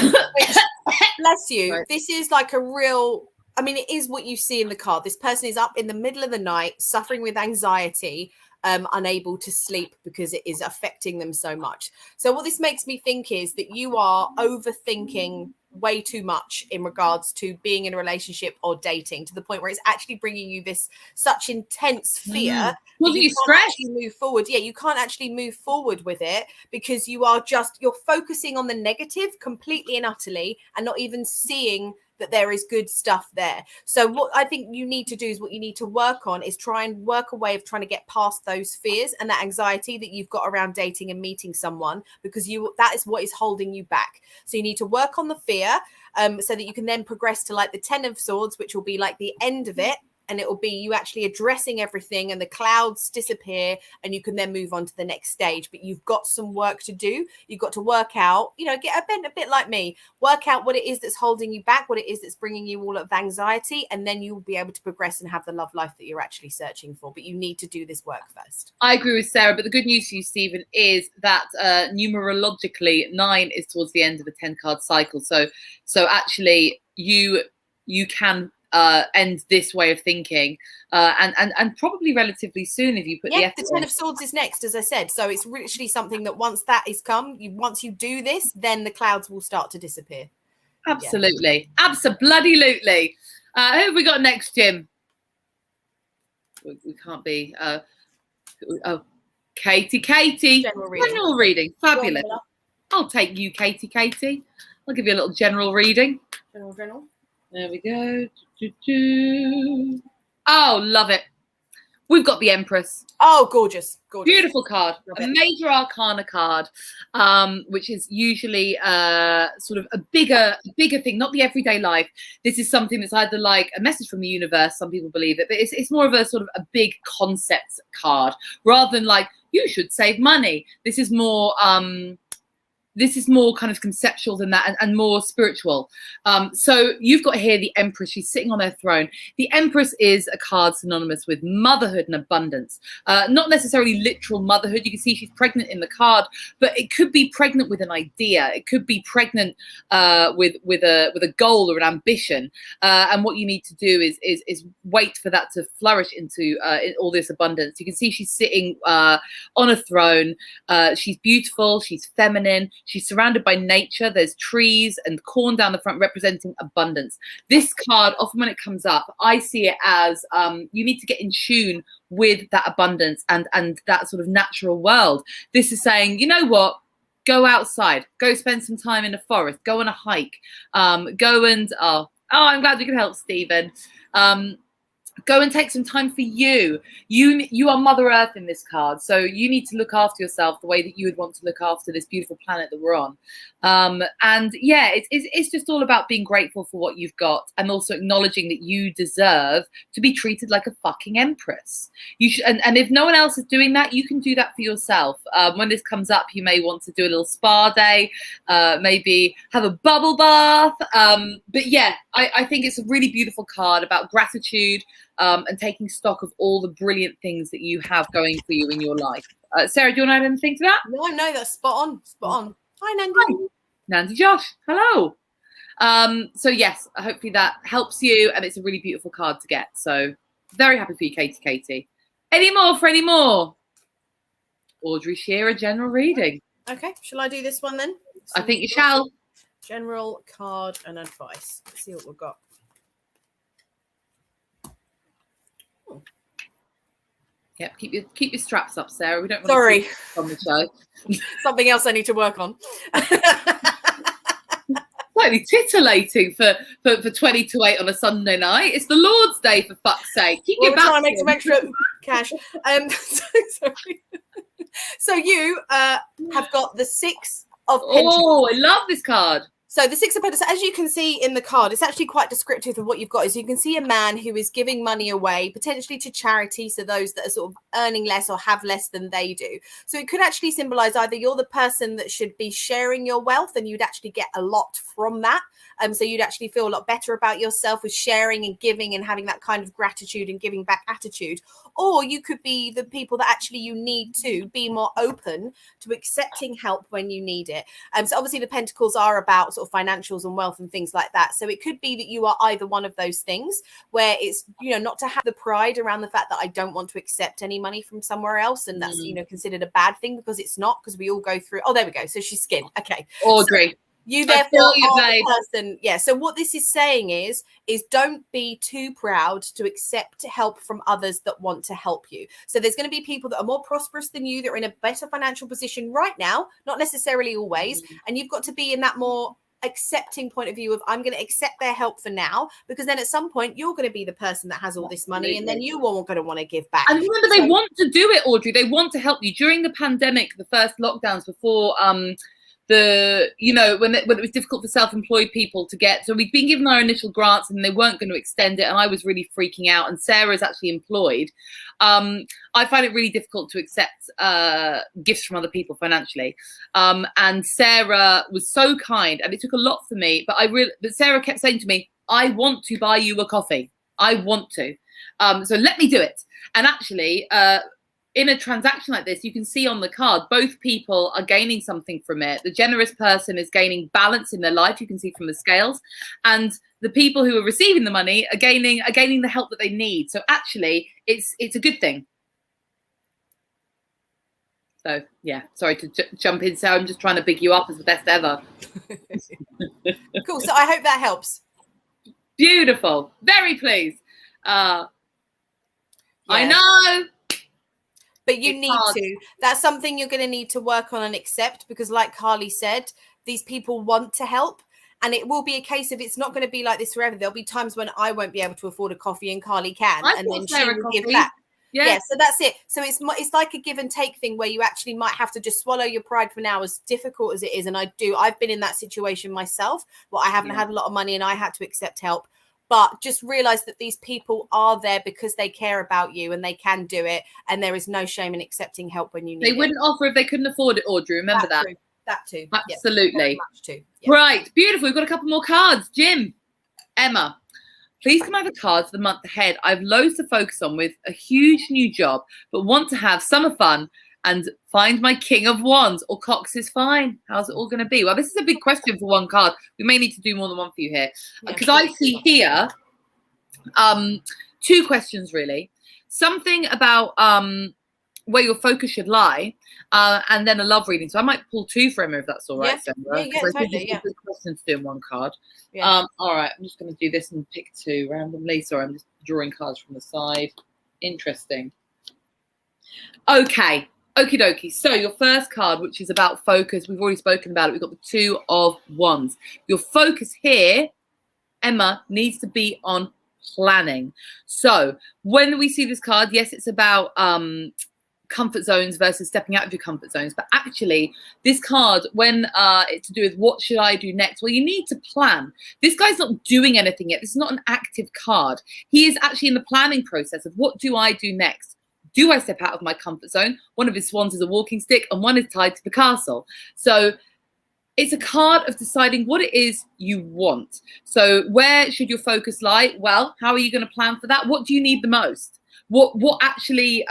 bless you. Right. This is like a real. I mean, it is what you see in the card. This person is up in the middle of the night, suffering with anxiety, unable to sleep because it is affecting them so much. So what this makes me think is that you are overthinking way too much in regards to being in a relationship or dating, to the point where it's actually bringing you this such intense fear. You can't actually move forward. Yeah, you can't actually move forward with it because you're focusing on the negative completely and utterly and not even seeing that there is good stuff there. So what I think you need to do is what you need to work on is try and work a way of trying to get past those fears and that anxiety that you've got around dating and meeting someone, because that is what is holding you back. So you need to work on the fear so that you can then progress to like the 10 of Swords, which will be like the end of it. And it will be you actually addressing everything and the clouds disappear and you can then move on to the next stage. But you've got some work to do. You've got to work out, get a bit like me, work out what it is that's holding you back, what it is that's bringing you all of anxiety. And then you'll be able to progress and have the love life that you're actually searching for. But you need to do this work first. I agree with Sarah. But the good news for you, Stephen, is that numerologically 9 is towards the end of a 10 card cycle. So actually you can end this way of thinking and probably relatively soon if you put the effort. The 10 of Swords is next, as I said. So it's literally something that once that is once you do this, then the clouds will start to disappear. Absolutely. Yeah. Abso-bloody-lutely. Who have we got next, Jim? We can't be. Katie. General reading. Fabulous. I'll take you, Katie. I'll give you a little general reading. General. There we go. Oh, love it. We've got the Empress. Oh, gorgeous. Beautiful card. A major arcana card, which is usually sort of a bigger thing, not the everyday life. This is something that's either like a message from the universe, some people believe it, but it's more of a sort of a big concept card rather than like, you should save money. This is more this is more kind of conceptual than that, and more spiritual. So you've got here the Empress. She's sitting on her throne. The Empress is a card synonymous with motherhood and abundance. Not necessarily literal motherhood. You can see she's pregnant in the card, but it could be pregnant with an idea. It could be pregnant with a goal or an ambition. And what you need to do is wait for that to flourish into all this abundance. You can see she's sitting on a throne. She's beautiful. She's feminine. She's surrounded by nature. There's trees and corn down the front representing abundance. This card, often when it comes up, I see it as you need to get in tune with that abundance and that sort of natural world. This is saying, you know what? Go outside. Go spend some time in the forest. Go on a hike. Go and I'm glad we could help, Stephen. Go and take some time for you. You are Mother Earth in this card, so you need to look after yourself the way that you would want to look after this beautiful planet that we're on. And yeah, it's just all about being grateful for what you've got, and also acknowledging that you deserve to be treated like a fucking empress. You should, and if no one else is doing that, you can do that for yourself. When this comes up, you may want to do a little spa day, maybe have a bubble bath. But yeah, I think it's a really beautiful card about gratitude. And taking stock of all the brilliant things that you have going for you in your life. Sarah, do you want to add anything to that? No, that's spot on. Spot on. Hi, Nandi. Hi. Nandi Josh, hello. So yes, hopefully that helps you, and it's a really beautiful card to get. So very happy for you, Katie. Any more for any more? Audrey Shearer, general reading. Okay, shall I do this one then? I think you shall. General card and advice. Let's see what we've got. Yep, keep your straps up, Sarah. We don't want Sorry. to on the show. Something else I need to work on. Slightly titillating for 20 to 8 on a Sunday night. It's the Lord's Day, for fuck's sake. Keep your back. Trying to make some extra cash. Sorry. So you have got the 6 of Pentacles. Oh, I love this card. So the 6 of Pentacles, as you can see in the card, it's actually quite descriptive of what you've got. Is you can see a man who is giving money away, potentially to charity, so those that are sort of earning less or have less than they do. So it could actually symbolize either you're the person that should be sharing your wealth and you'd actually get a lot from that. So you'd actually feel a lot better about yourself with sharing and giving and having that kind of gratitude and giving back attitude. Or you could be the people that actually you need to be more open to accepting help when you need it. So obviously the Pentacles are about sort of financials and wealth and things like that. So it could be that you are either one of those things where it's, not to have the pride around the fact that I don't want to accept any money from somewhere else. And that's, considered a bad thing, because it's not, because we all go through. Oh, there we go. So she's skin. Okay. Audrey. So you therefore are the person. Yeah. So what this is saying is don't be too proud to accept help from others that want to help you. So there's going to be people that are more prosperous than you, that are in a better financial position right now, not necessarily always. And you've got to be in that more accepting point of view of, I'm going to accept their help for now, because then at some point you're going to be the person that has all this money, and then you are going to want to give back. And remember, they want to do it, Audrey. They want to help you. During the pandemic, the first lockdowns before when it was difficult for self-employed people to get, so we'd been given our initial grants and they weren't going to extend it, and I was really freaking out, and Sarah's actually employed. I find it really difficult to accept gifts from other people financially, and Sarah was so kind, and it took a lot for me, but Sarah kept saying to me, I want to buy you a coffee. I want to, so let me do it. And actually in a transaction like this, you can see on the card, both people are gaining something from it. The generous person is gaining balance in their life. You can see from the scales, and the people who are receiving the money are gaining the help that they need. So actually, it's a good thing. So yeah, sorry to jump in, Sarah. I'm just trying to big you up as the best ever. Cool. So I hope that helps. Beautiful. Very pleased. I know. But you need to. That's something you're going to need to work on and accept, because like Carly said, these people want to help. And it will be a case of, it's not going to be like this forever. There'll be times when I won't be able to afford a coffee and Carly can. And then she will give back. Yeah, so that's it. So it's like a give and take thing, where you actually might have to just swallow your pride for now, as difficult as it is. And I've been in that situation myself, where I haven't had a lot of money and I had to accept help. But just realize that these people are there because they care about you and they can do it. And there is no shame in accepting help when you need it. They wouldn't offer if they couldn't afford it, Audrey. Remember that. that too. Absolutely. Very much too. Yeah. Right, beautiful. We've got a couple more cards. Jim, Emma, please come over cards for the month ahead. I've loads to focus on with a huge new job, but want to have summer fun and find my King of Wands, or Cox is fine. How's it all going to be? Well, this is a big question for one card. We may need to do more than one for you here, because I see here two questions really. Something about where your focus should lie, and then a love reading. So I might pull two for Emma if that's all right, Sarah. Yeah, totally. Yeah. Good question to do in one card. Yeah. All right, I'm just going to do this and pick two randomly. Sorry, I'm just drawing cards from the side. Interesting. Okay. Okie dokie. So your first card, which is about focus, we've already spoken about it. We've got the Two of Wands. Your focus here, Emma, needs to be on planning. So when we see this card, yes, it's about comfort zones versus stepping out of your comfort zones. But actually, this card, when it's to do with what should I do next, well, you need to plan. This guy's not doing anything yet. This is not an active card. He is actually in the planning process of what do I do next? Do I step out of my comfort zone? One of his swans is a walking stick and one is tied to the castle. So it's a card of deciding what it is you want. So where should your focus lie? Well, how are you going to plan for that? What do you need the most? What actually,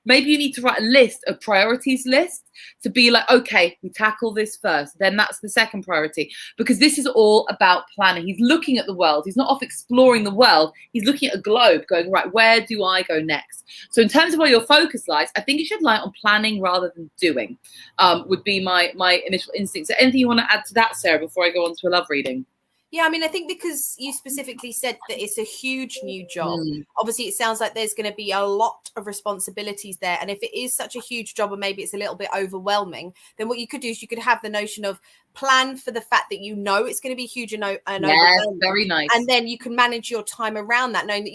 maybe you need to write a list, a priorities list, to be like, okay, we tackle this first. Then that's the second priority, because this is all about planning. He's looking at the world. He's not off exploring the world. He's looking at a globe going, right, where do I go next? So in terms of where your focus lies, I think it should lie on planning rather than doing, would be my initial instinct. So anything you want to add to that, Sarah, before I go on to a love reading? Yeah, I mean, I think because you specifically said that it's a huge new job, obviously it sounds like there's going to be a lot of responsibilities there. And if it is such a huge job, or maybe it's a little bit overwhelming, then what you could do is you could have the notion of plan for the fact that you know it's going to be huge and overwhelming. Very nice. And then you can manage your time around that, knowing that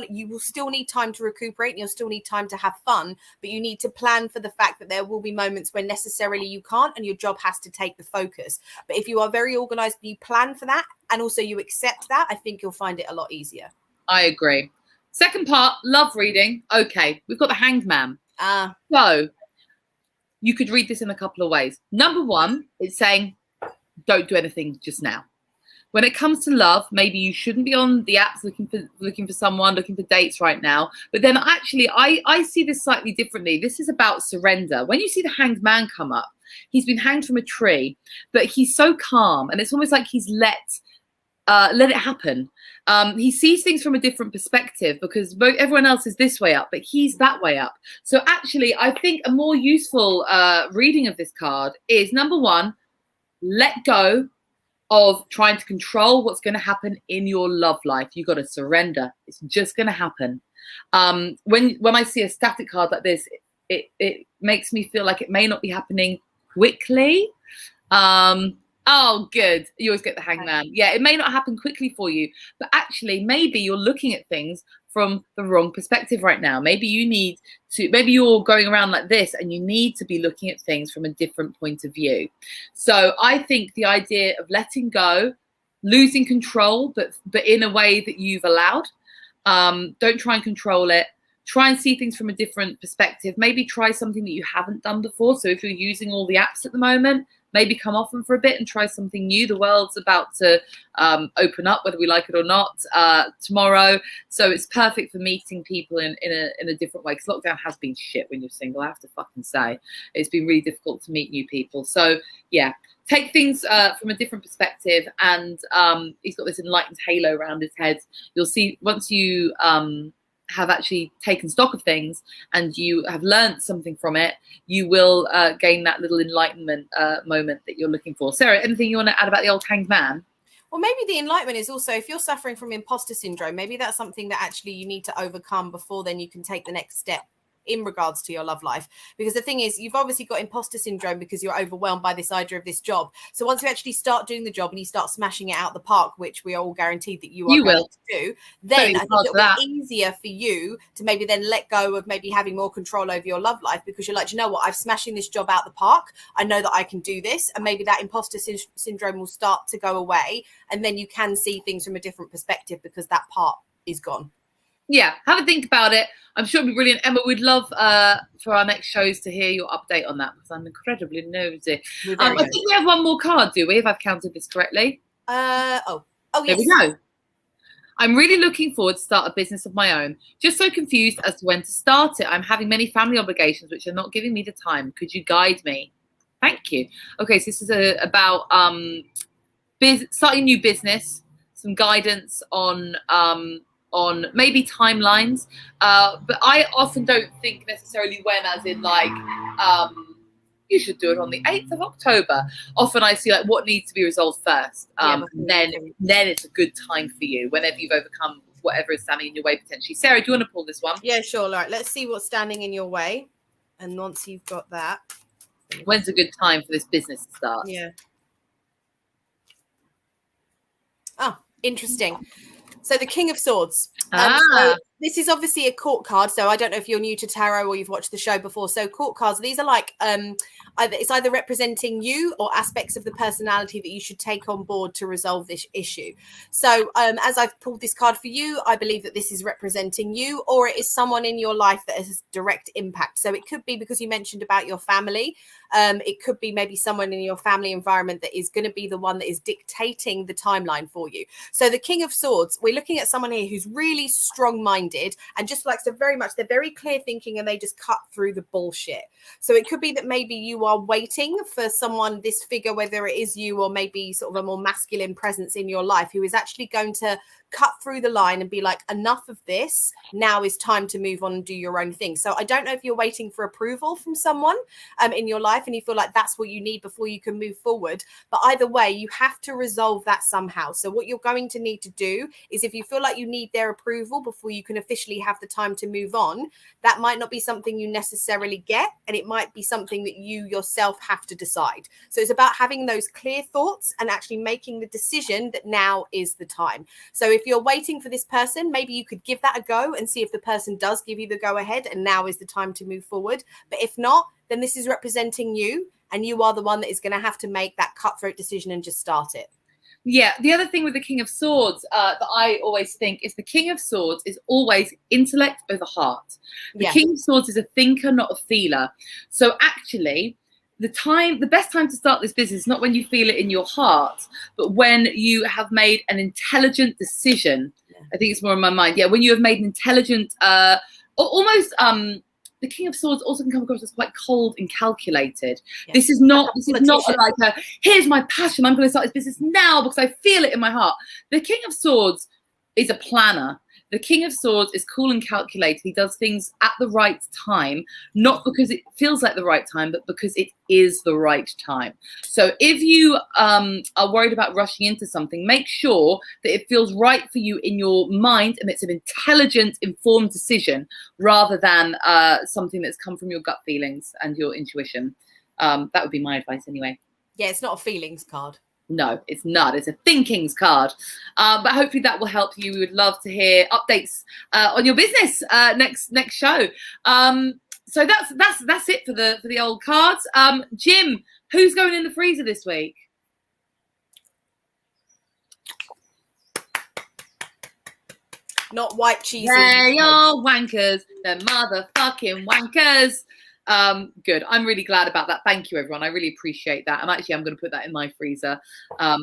you will still need time to recuperate and you'll still need time to have fun, but you need to plan for the fact that there will be moments when necessarily you can't and your job has to take the focus. But if you are very organized, you plan for that, and also you accept that, I think you'll find it a lot easier. I agree. Second part, love reading. Okay, we've got the Hanged Man. So you could read this in a couple of ways. Number one, it's saying, don't do anything just now. When it comes to love, maybe you shouldn't be on the apps looking for someone, looking for dates right now. But then actually, I see this slightly differently. This is about surrender. When you see the Hanged Man come up, he's been hanged from a tree, but he's so calm, and it's almost like he's let it happen. He sees things from a different perspective, because everyone else is this way up, but he's that way up. So actually, I think a more useful reading of this card is, number one, let go of trying to control what's going to happen in your love life. You got to surrender. It's just going to happen. When I see a static card like this, it makes me feel like it may not be happening quickly. Oh, good. You always get the Hangman. Yeah, it may not happen quickly for you, but actually maybe you're looking at things from the wrong perspective right now. Maybe you're going around like this and you need to be looking at things from a different point of view. So I think the idea of letting go, losing control, but in a way that you've allowed, don't try and control it. Try and see things from a different perspective. Maybe try something that you haven't done before. So if you're using all the apps at the moment, maybe come off them for a bit and try something new. The world's about to open up, whether we like it or not, tomorrow. So it's perfect for meeting people in a different way, because lockdown has been shit when you're single, I have to fucking say. It's been really difficult to meet new people. So yeah, take things from a different perspective. And he's got this enlightened halo around his head. You'll see once you have actually taken stock of things and you have learned something from it, you will gain that little enlightenment moment that you're looking for. Sarah, anything you want to add about the old Hanged Man? Well, maybe the enlightenment is also, if you're suffering from imposter syndrome, maybe that's something that actually you need to overcome before then you can take the next step in regards to your love life. Because the thing is, you've obviously got imposter syndrome because you're overwhelmed by this idea of this job. So once you actually start doing the job and you start smashing it out the park, which we are all guaranteed that you are going to do, then I think it'll be easier for you to maybe then let go of maybe having more control over your love life, because you're like, you know what, I'm smashing this job out the park. I know that I can do this. And maybe that imposter syndrome will start to go away. And then you can see things from a different perspective because that part is gone. Yeah, have a think about it. I'm sure it'll be brilliant. Emma, we'd love for our next shows to hear your update on that, because I'm incredibly nosy. I think we have one more card, do we, if I've counted this correctly? Oh, yes. There we go. I'm really looking forward to start a business of my own. Just so confused as to when to start it. I'm having many family obligations which are not giving me the time. Could you guide me? Thank you. Okay, so this is about starting a new business, some guidance on maybe timelines. But I often don't think necessarily when, as in like you should do it on the 8th of October. Often I see like what needs to be resolved first. Then it's a good time for you whenever you've overcome whatever is standing in your way potentially. Sarah, do you want to pull this one? Yeah, sure. All right, let's see what's standing in your way. And once you've got that. When's a good time for this business to start? Yeah. Oh, interesting. So the King of Swords. So this is obviously a court card. So I don't know if you're new to tarot or you've watched the show before. So court cards, these are like it's either representing you or aspects of the personality that you should take on board to resolve this issue. So as I've pulled this card for you, I believe that this is representing you, or it is someone in your life that has direct impact. So it could be because you mentioned about your family. It could be maybe someone in your family environment that is going to be the one that is dictating the timeline for you. So the King of Swords, we're looking at someone here who's really strong-minded and just likes to they're very clear thinking, and they just cut through the bullshit. So it could be that maybe you are waiting for someone, this figure, whether it is you or maybe sort of a more masculine presence in your life, who is actually going to cut through the line and be like, enough of this, now is time to move on and do your own thing. So I don't know if you're waiting for approval from someone in your life and you feel like that's what you need before you can move forward, but either way you have to resolve that somehow. So what you're going to need to do is, if you feel like you need their approval before you can officially have the time to move on, that might not be something you necessarily get, and it might be something that you yourself have to decide. So it's about having those clear thoughts and actually making the decision that now is the time. So if you're waiting for this person, maybe you could give that a go and see if the person does give you the go ahead and now is the time to move forward. But if not, then this is representing you, and you are the one that is going to have to make that cutthroat decision and just start it. Yeah, the other thing with the King of Swords that I always think is the King of Swords is always intellect over heart. The King of Swords is a thinker, not a feeler. So actually, the best time to start this business is not when you feel it in your heart, but when you have made an intelligent decision. I think it's more in my mind. Yeah, when you have made an intelligent, almost the King of Swords also can come across as quite cold and calculated. Yeah. This is not like here's my passion, I'm going to start this business now because I feel it in my heart. The King of Swords is a planner. The King of Swords is cool and calculated. He does things at the right time, not because it feels like the right time, but because it is the right time. So if you are worried about rushing into something, make sure that it feels right for you in your mind and it's an intelligent, informed decision rather than something that's come from your gut feelings and your intuition. That would be my advice anyway. Yeah, it's not a feelings card. No, it's not. It's a thinkings card. But hopefully that will help you. We would love to hear updates on your business next show. So that's it for the old cards. Jim, who's going in the freezer this week? Not white cheese. They are wankers. They're motherfucking wankers. Good. I'm really glad about that. Thank you, everyone. I really appreciate that. I'm going to put that in my freezer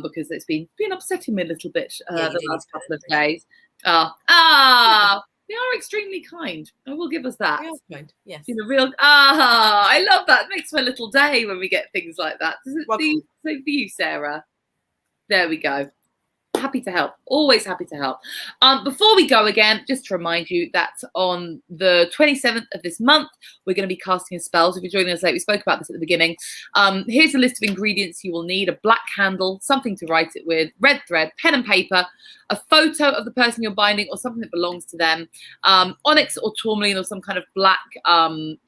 because it's been upsetting me a little bit the last couple of days. They are extremely kind. I will give us that. Real kind. Yes. I love that. It makes my little day when we get things like that. Does it for you, Sarah? There we go. Happy to help. Always happy to help. Before we go again, just to remind you that on the 27th of this month, we're going to be casting a spell. So if you're joining us late, we spoke about this at the beginning. Here's a list of ingredients you will need: a black candle, something to write it with, red thread, pen and paper, a photo of the person you're binding or something that belongs to them, onyx or tourmaline or some kind of black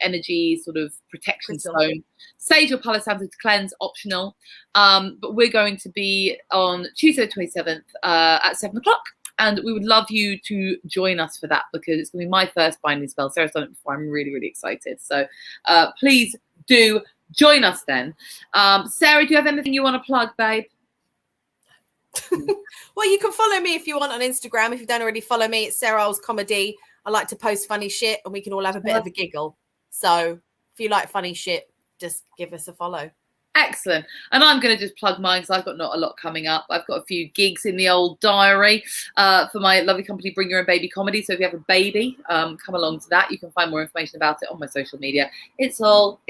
energy sort of protection stone, sage or palo santo to cleanse, optional. But we're going to be on Tuesday the 27th at 7 o'clock, and we would love you to join us for that because it's going to be my first binding spell. Sarah's done it before. I'm really, really excited. So please do join us then. Sarah, do you have anything you want to plug, babe? Well, you can follow me if you want on Instagram. If you don't already follow me, it's Sarah Iles Comedy. I like to post funny shit and we can all have a bit of a giggle. So if you like funny shit, just give us a follow. Excellent. And I'm going to just plug mine because I've got not a lot coming up. I've got a few gigs in the old diary for my lovely company, Bring Your Own Baby Comedy. So if you have a baby, come along to that. You can find more information about it on my social media. It's all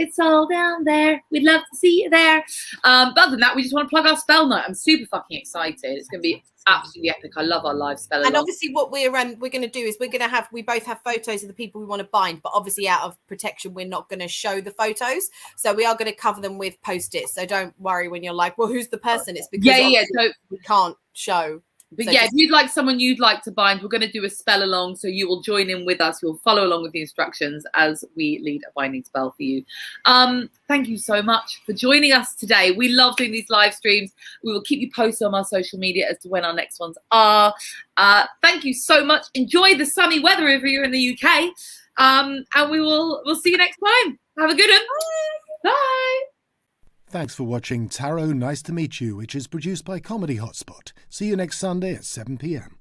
down there. We'd love to see you there. But other than that, we just want to plug our spell night. I'm super fucking excited. It's going to be absolutely epic. I love our live spell. And obviously what we're going to do is we both have photos of the people we want to bind, but obviously out of protection we're not going to show the photos, so we are going to cover them with post-its. So don't worry when you're like, well, who's the person? It's because so we can't show. But so if you'd like someone you'd like to bind, we're going to do a spell along, so you will join in with us. You'll follow along with the instructions as we lead a binding spell for you. Thank you so much for joining us today. We love doing these live streams. We will keep you posted on our social media as to when our next ones are. Thank you so much. Enjoy the sunny weather if you're in the UK. And we'll see you next time. Have a good one. Bye. Thanks for watching Tarot Nice to Meet You, which is produced by Comedy Hotspot. See you next Sunday at 7 p.m.